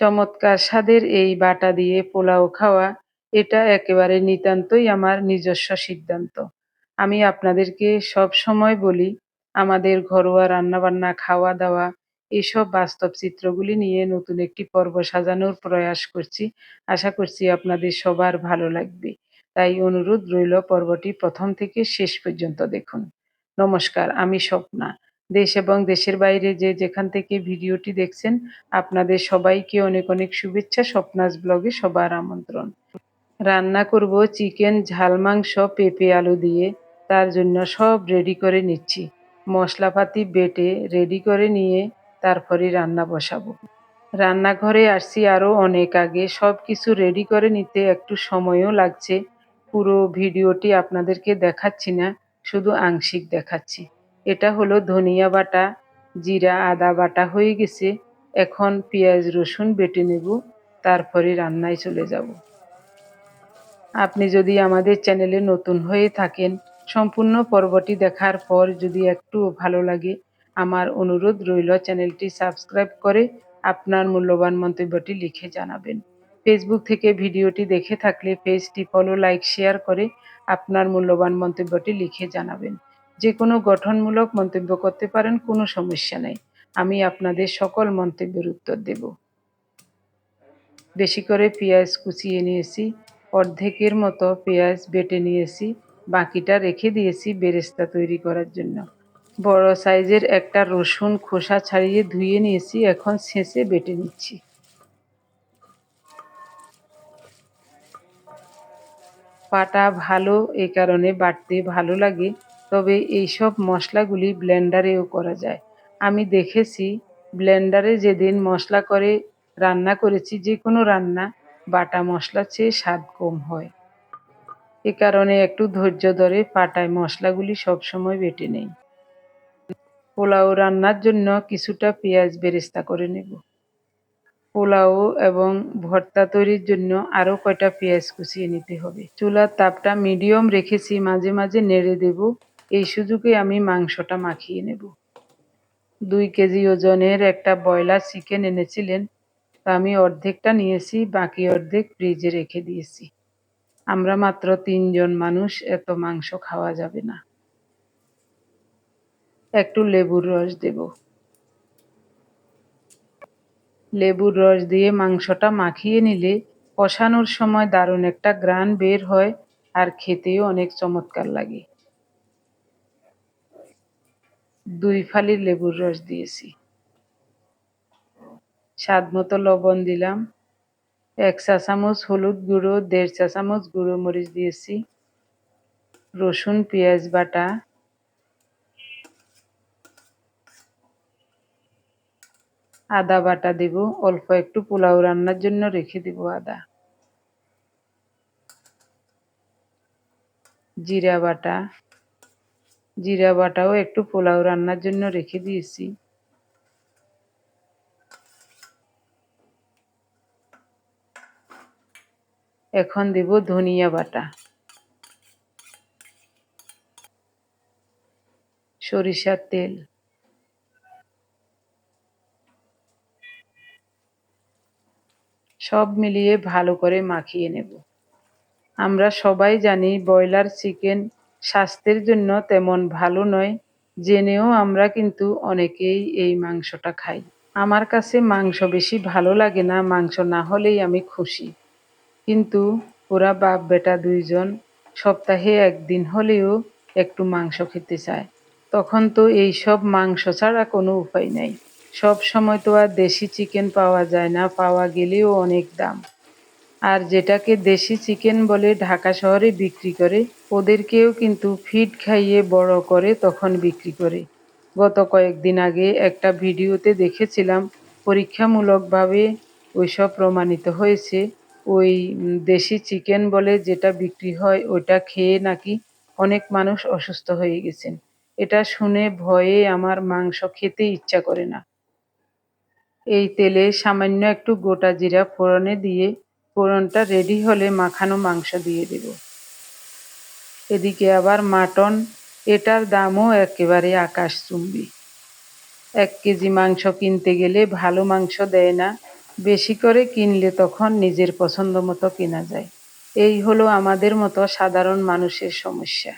চমৎকার স্বাদের এই বাটা দিয়ে পোলাও খাওয়া এটা একেবারে নিতান্তই আমার নিজস্ব সিদ্ধান্ত। আমি আপনাদেরকে সব সময় বলি, আমাদের ঘরোয়া রান্নাবান্না, খাওয়া-দাওয়া এসব বাস্তব চিত্রগুলি নিয়ে নতুন একটি পর্ব সাজানোর প্রয়াস করছি। আশা করছি আপনাদের সবার ভালো লাগবে। তাই অনুরোধ রইল পর্বটি প্রথম থেকে শেষ পর্যন্ত দেখুন। নমস্কার, আমি স্বপ্না। দেশ এবং দেশের বাইরে যে যেখান থেকে ভিডিওটি দেখছেন আপনাদের সবাইকে অনেক অনেক শুভেচ্ছা। স্বপ্নাস ব্লগে সবার আমন্ত্রণ। রান্না করব চিকেন ঝাল মাংস পেঁপে আলু দিয়ে। তার জন্য সব রেডি করে নিচ্ছি। মশলাপাতি বেটে রেডি করে নিয়ে তারপরে রান্না বসাবো। রান্নাঘরে আসছি আরও অনেক আগে। সব কিছু রেডি করে নিতে একটু সময়ও লাগছে। পুরো ভিডিওটি আপনাদেরকে দেখাচ্ছি না, শুধু আংশিক দেখাচ্ছি। এটা হলো ধনিয়া বাটা, জিরা আদা বাটা হয়ে গেছে। এখন পেঁয়াজ রসুন বেটে নেব, তারপরে রান্নায় চলে যাব। আপনি যদি আমাদের চ্যানেলে নতুন হয়ে থাকেন, সম্পূর্ণ পর্বটি দেখার পর যদি একটুও ভালো লাগে, আমার অনুরোধ রইল চ্যানেলটি সাবস্ক্রাইব করে আপনার মূল্যবান মন্তব্যটি লিখে জানাবেন। ফেসবুক থেকে ভিডিওটি দেখে থাকলে পেজটি ফলো, লাইক, শেয়ার করে আপনার মূল্যবান মন্তব্যটি লিখে জানাবেন। যে কোনো গঠনমূলক মন্তব্য করতে পারেন, কোনো সমস্যা নেই। আমি আপনাদের সকল মন্তব্যের উত্তর দেব। বেশি করে পেঁয়াজ কুচিয়ে নিয়েছি, অর্ধেকের মতো পেঁয়াজ বেটে নিয়েছি, বাকিটা রেখে দিয়েছি বেরেস্তা তৈরি করার জন্য। বড় সাইজের একটা রসুন খোসা ছাড়িয়ে ধুয়ে নিয়েছি, এখন ছেঁচে বেটে নিচ্ছি। বাটা ভালো এ কারণে বাটতে ভালো লাগে, তবে এইসব মশলাগুলি ব্লেন্ডারেও করা যায়। আমি দেখেছি ব্লেন্ডারে যেদিন মশলা করে রান্না করেছি, যে কোনো রান্না বাটা মশলার চেয়ে স্বাদ কম হয়। এ কারণে একটু ধৈর্য ধরে পাটায় মশলাগুলি সবসময় বেটে নেই। পোলাও রান্নার জন্য কিছুটা পেঁয়াজ বেরেস্তা করে নেব। পোলাও এবং ভর্তা তৈরির জন্য আরও কয়টা পেঁয়াজ কুচিয়ে নিতে হবে। চুলার তাপটা মিডিয়াম রেখেছি, মাঝে মাঝে নেড়ে দেব। এই সুযোগে আমি মাংসটা মাখিয়ে নেব। 2 কেজি ওজনের একটা ব্রয়লার চিকেন এনেছিলেন, তা আমি অর্ধেকটা নিয়েছি, বাকি অর্ধেক ফ্রিজে রেখে দিয়েছি। আমরা মাত্র 3 জন মানুষ, এত মাংস খাওয়া যাবে না। একটু লেবুর রস দেব। লেবুর রস দিয়ে মাংসটা মাখিয়ে নিলে কষানোর সময় দারুণ একটা ঘ্রাণ বের হয়, আর খেতেও অনেক চমৎকার লাগে। 2 ফালি লেবুর রস দিয়েছি। স্বাদ মতো লবণ দিলাম। 1 চা চামচ হলুদ গুঁড়ো, 1.5 চা চামচ গুঁড়ো মরিচ দিয়েছি। রসুন পেঁয়াজ বাটা, আদা বাটা দেব। অল্প একটু পোলাও রান্নার জন্য রেখে দেব আদা। জিরা বাটা, জিরা বাটাও একটু পোলাও রান্নার জন্য রেখে দিয়েছি। এখন দেব ধনিয়া বাটা, সরিষার তেল, সব মিলিয়ে ভালো করে মাখিয়ে নেব। আমরা সবাই জানি ব্রয়লার চিকেন স্বাস্থ্যের জন্য তেমন ভালো নয়, জেনেও আমরা কিন্তু অনেকেই এই মাংসটা খাই। আমার কাছে মাংস বেশি ভালো লাগে না, মাংস না হলেই আমি খুশি। কিন্তু ওরা বাপ বেটা 2 জন সপ্তাহে 1 দিন হলেও একটু মাংস খেতে চায়। তখন তো এই সব মাংস ছাড়া কোনো উপায় নাই। সব সময় তো আর দেশি চিকেন পাওয়া যায় না, পাওয়া গেলেও অনেক দাম। আর যেটাকে দেশি চিকেন বলে ঢাকা শহরে বিক্রি করে, ওদেরকেও কিন্তু ফিড খাইয়ে বড় করে তখন বিক্রি করে। গত কয়েকদিন আগে একটা ভিডিওতে দেখেছিলাম, পরীক্ষামূলকভাবে ওইসব প্রমাণিত হয়েছে। ওই দেশি চিকেন বলে যেটা বিক্রি হয়, ওইটা খেয়ে নাকি অনেক মানুষ অসুস্থ হয়ে গেছেন। এটা শুনে ভয়ে আমার মাংস খেতে ইচ্ছা করে না। এই তেলে সামান্য একটু গোটা জিরা ফোড়নে দিয়ে ফোড়নটা রেডি হলে মাখানো মাংস দিয়ে দেব। এদিকে আবার মাটন, এটার দামও একেবারে আকাশচুম্বী। 1 কেজি মাংস কিনতে গেলে ভালো মাংস দেয় না, বেশি করে কিনলে তখন নিজের পছন্দ মতো কেনা যায়। এই হলো আমাদের মতো সাধারণ মানুষের সমস্যা।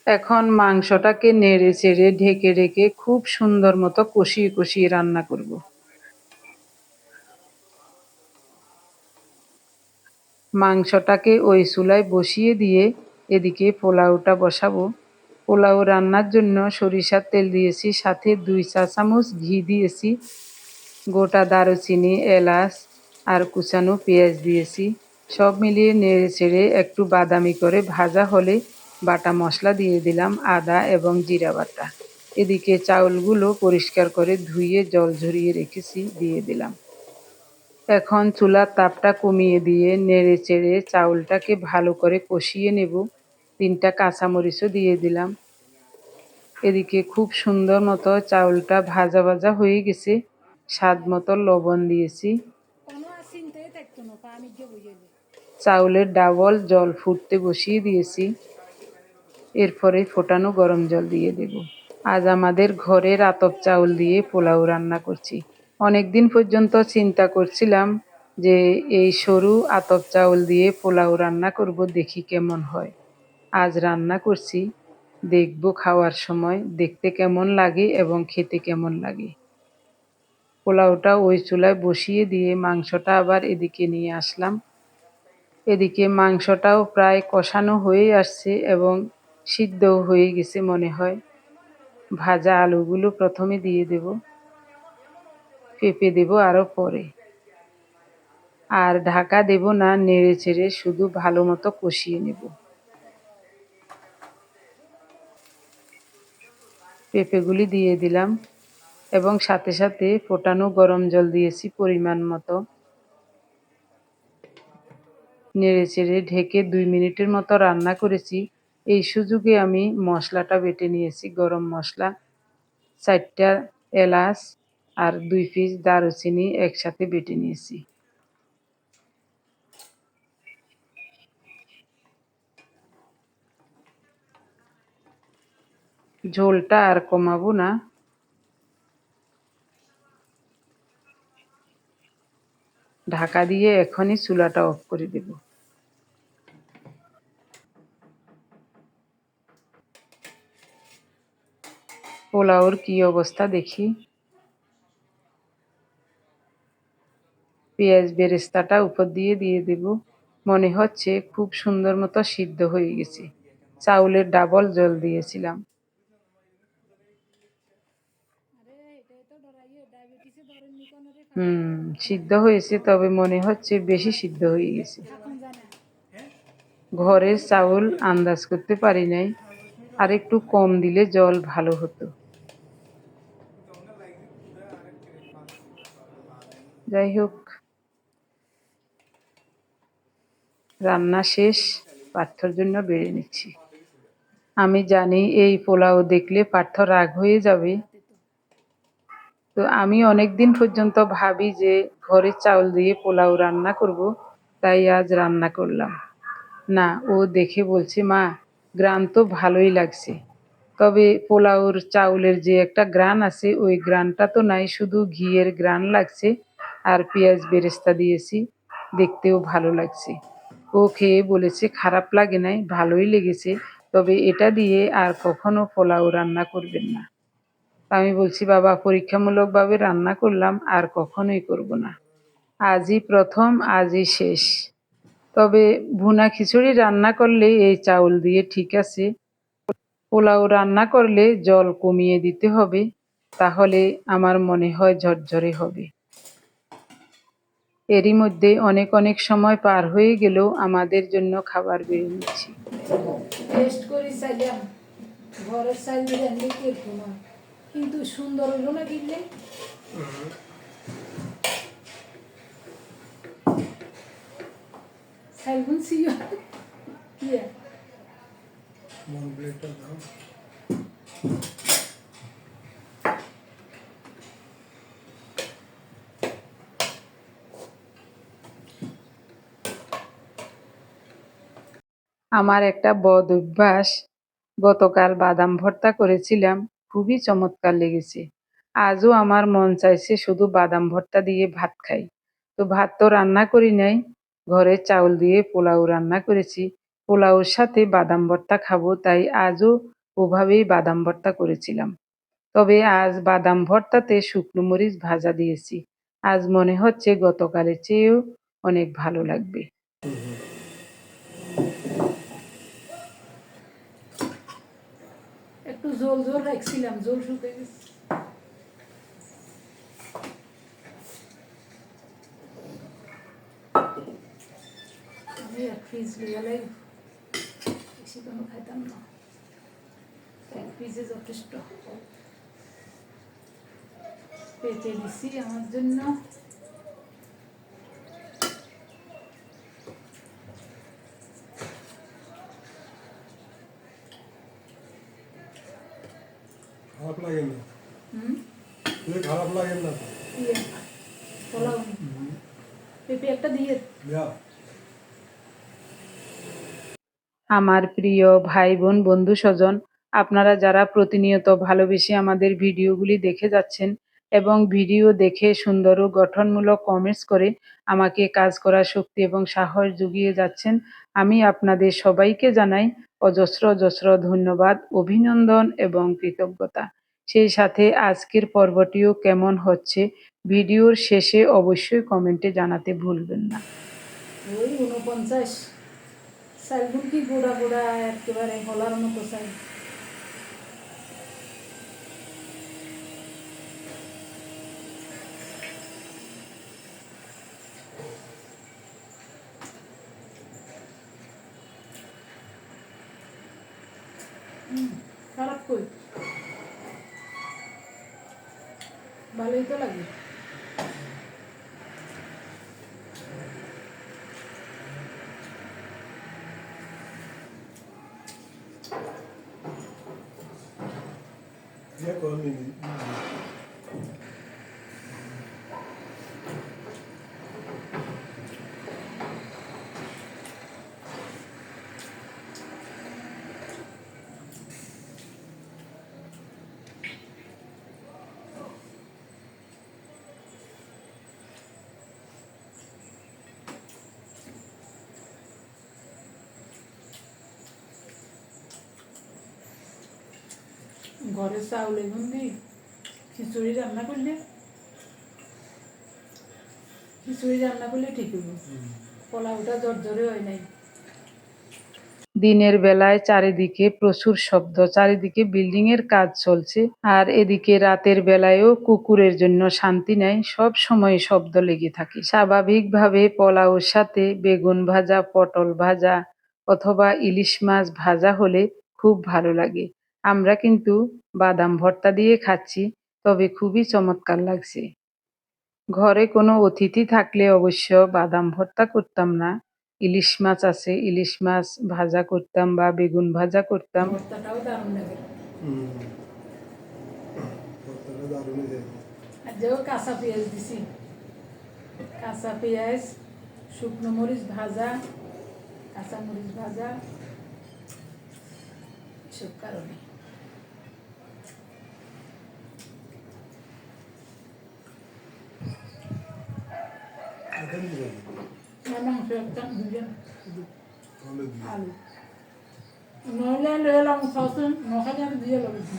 এখন মাংসটাকে নেড়ে চেড়ে ঢেকে রেখে খুব সুন্দর মতো কষিয়ে কষিয়ে রান্না করব। মাংসটাকে ওই চুলায় বসিয়ে দিয়ে এদিকে পোলাওটা বসাবো। পোলাও রান্নার জন্য সরিষার তেল দিয়েছি, সাথে 2 চা চামচ ঘি দিয়েছি, গোটা দারুচিনি, এলাচ আর কুচানো পেঁয়াজ দিয়েছি। সব মিলিয়ে নেড়ে চেড়ে একটু বাদামি করে ভাজা হলে বাটা মশলা দিয়ে দিলাম, আদা এবং জিরা বাটা। এদিকে চাউলগুলো পরিষ্কার করে ধুয়ে জল ঝরিয়ে রেখেছি, দিয়ে দিলাম। এখন চুলার তাপটা কমিয়ে দিয়ে নেড়ে চেড়ে চাউলটাকে ভালো করে কষিয়ে নেব। 3টা কাঁচামরিচও দিয়ে দিলাম। এদিকে খুব সুন্দর মতো চাউলটা ভাজা ভাজা হয়ে গেছে। স্বাদ মতো লবণ দিয়েছি। চাউলের ডাবল জল ফুটতে বসিয়ে দিয়েছি। এরপরে ফোটানো গরম জল দিয়ে দেব। আজ আমাদের ঘরের আতপ চাউল দিয়ে পোলাও রান্না করছি। অনেকদিন পর্যন্ত চিন্তা করছিলাম যে এই সরু আতপ চাউল দিয়ে পোলাও রান্না করব, দেখি কেমন হয়। আজ রান্না করছি, দেখব খাওয়ার সময় দেখতে কেমন লাগে এবং খেতে কেমন লাগে। পোলাওটা ওই চুলায় বসিয়ে দিয়ে মাংসটা আবার এদিকে নিয়ে আসলাম। এদিকে মাংসটাও প্রায় কষানো হয়ে আসছে এবং সিদ্ধও হয়ে গেছে মনে হয়। ভাজা আলুগুলো প্রথমে দিয়ে দেব, পেঁপে দেব আরও পরে। আর ঢাকা দেব না, নেড়ে চেড়ে শুধু ভালো মতো কষিয়ে নেব। পেঁপেগুলি দিয়ে দিলাম এবং সাথে সাথে ফোটানো গরম জল দিয়েছি পরিমাণ মতো। নেড়ে চেড়ে ঢেকে 2 মিনিটের মতো রান্না করেছি। এই সুযোগে আমি মশলাটা বেটে নিয়েছি। গরম মশলা, 4টা এলাচ আর 2 পিস দারুচিনি একসাথে বেটে নিয়েছি। ঝোলটা আর কমাবো না। ঢাকা দিয়ে এখনই চুলাটা অফ করে দেব। পোলাওর কি অবস্থা দেখি। পেঁয়াজ বেরেস্তাটা উপর দিয়ে দেব। মনে হচ্ছে খুব সুন্দর মতো সিদ্ধ হয়ে গেছে। চাউলের ডাবল জল দিয়েছিলাম। সিদ্ধ হয়েছে, তবে মনে হচ্ছে বেশি সিদ্ধ হয়ে গেছে। ঘরের চাউল আন্দাজ করতে পারি নাই, আর একটু কম দিলে জল ভালো হতো। যাই হোক, রান্না শেষ, পার্থর জন্য বেড়ে নিচ্ছি। আমি জানি এই পোলাও দেখলে পার্থ রাগ হয়ে যাবে। তো আমি অনেকদিন পর্যন্ত ভাবি যে ঘরের চাউল দিয়ে পোলাও রান্না করব, তাই আজ রান্না করলাম। না, ও দেখে বলছে, মা গ্রান তো ভালোই লাগছে, তবে পোলাওর চাউলের যে একটা গ্রান আছে ওই গ্রানটা তো নাই, শুধু ঘিয়ের গ্রান লাগছে। আর পেঁয়াজ বেরেস্তা দিয়েছি, দেখতেও ভালো লাগছে। ও খেয়ে বলেছে খারাপ লাগে নাই, ভালোই লেগেছে, তবে এটা দিয়ে আর কখনো পোলাও রান্না করবেন না। আমি বলছি, বাবা পরীক্ষামূলকভাবে রান্না করলাম, আর কখনোই করব না। আজই প্রথম, আজই শেষ। তবে ভুনা খিচুড়ি রান্না করলে এই চাউল দিয়ে ঠিক আছে। পোলাও রান্না করলে জল কমিয়ে দিতে হবে, তাহলে আমার মনে হয় ঝরঝরে হবে। এরই মধ্যে অনেক অনেক সময় পার হয়ে গেলেও আমাদের জন্য খাবার বেড়ে নিচ্ছি। টেস্ট করে চাইলাম, ঘরের চাইল দিয়ে আনলে কিরকম হয়, কিন্তু সুন্দর হলো না কিনলে। চাইলগুন ছিল কি মন প্লেটটা দাও। আমার একটা বদ অভ্যাস, গতকাল বাদাম ভর্তা করেছিলাম, খুবই চমৎকার লেগেছে। আজও আমার মন চাইছে শুধু বাদাম ভর্তা দিয়ে ভাত খাই। তো ভাত তো রান্না করি নাই, ঘরের চাউল দিয়ে পোলাও রান্না করেছি। পোলাওর সাথে বাদাম ভর্তা খাবো, তাই আজও ওভাবেই বাদাম ভর্তা করেছিলাম। তবে আজ বাদাম ভর্তাতে শুকনো মরিচ ভাজা দিয়েছি। আজ মনে হচ্ছে গতকালের চেয়েও অনেক ভালো লাগবে। একটু জোল জোল রাখছিলাম, জোল শুকিয়ে গেছে। আমি এক পিস গেলে বেশি কোনো খাইতাম না, এক পিসে যথেষ্ট। পেঁচে দিছি আমার জন্য। খারাপ লাগে না, খারাপ লাগে না পোলাও পেঁপে একটা দিয়ে আমার প্রিয় ভাই বোন বন্ধু স্বজন, আপনারা যারা প্রতিনিয়ত ভালোবেসে আমাদের ভিডিওগুলি দেখে যাচ্ছেন এবং ভিডিও দেখে সুন্দর ও গঠনমূলক কমেন্টস করে আমাকে কাজ করার শক্তি এবং সাহস জুগিয়ে যাচ্ছেন, আমি আপনাদের সবাইকে জানাই অজস্র অজস্র ধন্যবাদ, অভিনন্দন এবং কৃতজ্ঞতা। সেই সাথে আজকের পর্বটিও কেমন হচ্ছে ভিডিওর শেষে অবশ্যই কমেন্টে জানাতে ভুলবেন না। ওই 49 চাইলগুলো কি গোড়া গোড়া একেবারে হলার মতো চাইল। খারাপ কই, ভালোই তো লাগে। ঘরের চাউল এগুন দি খিচুড়ি রান্না করলে ঠিক হইব, পোলাওটা জর্জরে হয় নাই। দিনের বেলায় চারিদিকে প্রচুর শব্দ, চারিদিকে বিল্ডিং এর কাজ চলছে, আর এদিকে রাতের বেলায়ও কুকুরের জন্য শান্তি নাই, সব সময় শব্দ লেগে থাকে। স্বাভাবিকভাবে পোলাওর সাথে বেগুন ভাজা, পটল ভাজা অথবা ইলিশ মাছ ভাজা হলে খুব ভালো লাগে। আমরা কিন্তু বাদাম ভর্তা দিয়ে খাচ্ছি, তবে খুবই চমৎকার লাগছে। ঘরে কোনো অতিথি থাকলে অবশ্য বাদাম ভর্তা করতাম না, ইলিশ মাছ আছে, ইলিশ মাছ ভাজা করতাম বা বেগুন ভাজা করতাম। ভর্তাটাও দারুণ লাগে। আর যেও কাঁচা পেঁয়াজ দিছি, কাঁচা পেঁয়াজ, শুকনো মরিচ ভাজা, কাঁচা মরিচ ভাজা, এসব কারণে। মাংস একটা দুজন আলু নইলে লয়ে এলাম সসন নখানে আমি দিয়ে লাগছি।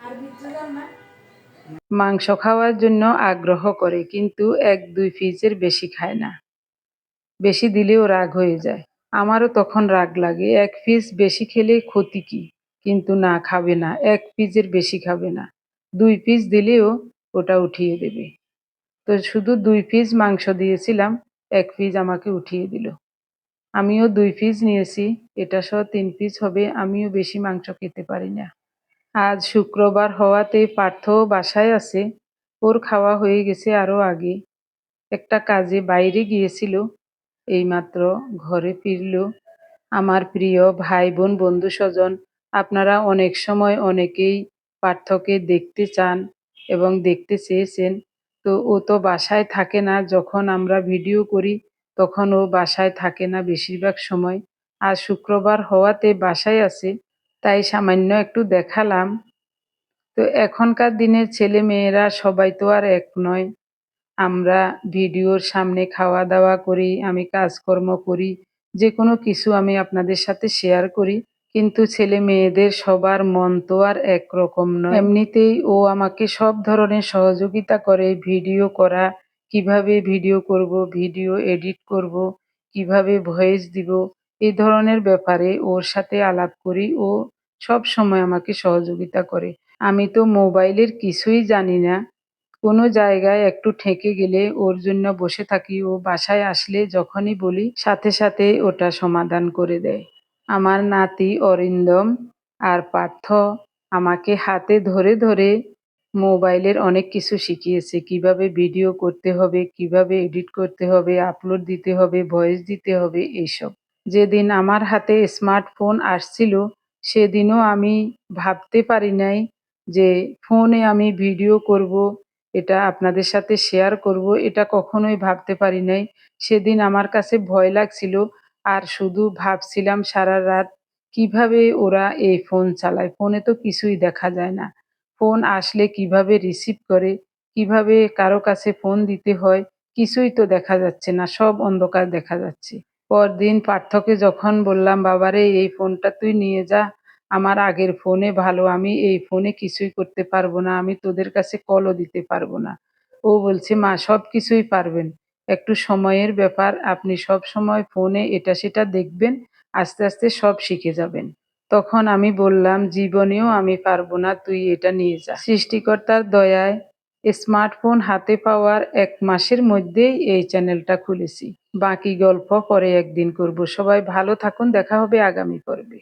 আর ভিতরে যান না, মাংস খাওয়ার জন্য আগ্রহ করে, কিন্তু 1-2 পিসের বেশি খায় না। বেশি দিলেও রাগ হয়ে যায়। আমারও তখন রাগ লাগে, 1 পিস বেশি খেলে ক্ষতি কি? কিন্তু না, খাবে না, 1 পিসের বেশি খাবে না। 2 পিস দিলেও ওটা উঠিয়ে দেবে। তো শুধু 2 পিস মাংস দিয়েছিলাম, 1 পিস আমাকে উঠিয়ে দিল। আমিও 2 পিস নিয়েছি, এটা সহ 3 পিস হবে। আমিও বেশি মাংস খেতে পারি না। আজ শুক্রবার হওয়াতে পার্থও বাসায় আছে, ওর খাওয়া হয়ে গেছে আরো আগে। একটা কাজে বাইরে গিয়েছিল, এইমাত্র ঘরে ফিরল। আমার প্রিয় ভাই বোন বন্ধু স্বজন, আপনারা অনেক সময় অনেকেই পার্থকে দেখতে চান এবং দেখতে চেয়েছেন। তো ও তো বাসায় থাকে না, যখন আমরা ভিডিও করি তখন ও বাসায় থাকে না বেশিরভাগ সময়। আজ শুক্রবার হওয়াতে বাসায় আছে, তাই সামান্য একটু দেখালাম। তো এখনকার দিনের ছেলে মেয়েরা সবাই তো আর এক নয়। আমরা ভিডিওর সামনে খাওয়া দাওয়া করি, আমি কাজকর্ম করি, যে কোনো কিছু আমি আপনাদের সাথে শেয়ার করি, কিন্তু ছেলে মেয়েদের সবার মন তো আর একরকম নয়। এমনিতেই ও আমাকে সব ধরনের সহযোগিতা করে, ভিডিও করা, কিভাবে ভিডিও করব, ভিডিও এডিট করব, কিভাবে ভয়েস দিব, এই ধরনের ব্যাপারে ওর সাথে আলাপ করি। ও সব সময় আমাকে সহযোগিতা করে। আমি তো মোবাইলের কিছুই জানি না। কোনো জায়গায় একটু ঠেকে গেলে ওর জন্য বসে থাকি, ও বাসায় আসলে যখনই বলি সাথে সাথে ওটা সমাধান করে দেয়। আমার নাতি অরিন্দম আর পার্থ আমাকে হাতে ধরে ধরে মোবাইলের অনেক কিছু শিখিয়েছে, কিভাবে ভিডিও করতে হবে, কিভাবে এডিট করতে হবে, আপলোড দিতে হবে, ভয়েস দিতে হবে, এইসব। যেদিন আমার হাতে স্মার্টফোন আসছিল সেদিনও আমি ভাবতে পারি নাই যে ফোনে আমি ভিডিও করব, এটা আপনাদের সাথে শেয়ার করব, এটা কখনোই ভাবতে পারি নাই। সেদিন আমার কাছে ভয় লাগছিল, আর শুধু ভাবছিলাম সারা রাত কিভাবে ওরা এই ফোন চালায়। ফোনে তো কিছুই দেখা যায় না। ফোন আসলে কিভাবে রিসিভ করে, কিভাবে কারো কাছে ফোন দিতে হয়, কিছুই তো দেখা যাচ্ছে না, সব অন্ধকার দেখা যাচ্ছে। পরদিন পার্থকে যখন বললাম, বাবারে এই ফোনটা তুই নিয়ে যা, আমার আগের ফোনে ভালো, আমি এই ফোনে কিছুই করতে পারবো না, আমি তোদের কাছে কলও দিতে পারবো না। ও বলছে, মা সব কিছুই পারবেন, একটু সময়ের ব্যাপার, আপনি সব সময় ফোনে এটা সেটা দেখবেন, আস্তে আস্তে সব শিখে যাবেন। তখন আমি বললাম, জীবনেও আমি পারবো না, তুই এটা নিয়ে যা। সৃষ্টিকর্তার দয়ায় স্মার্টফোন হাতে পাওয়ার 1 মাসের মধ্যেই এই চ্যানেলটা খুলেছি। বাকি গল্প পরে একদিন করব। সবাই ভালো থাকুন, দেখা হবে আগামী পর্বে।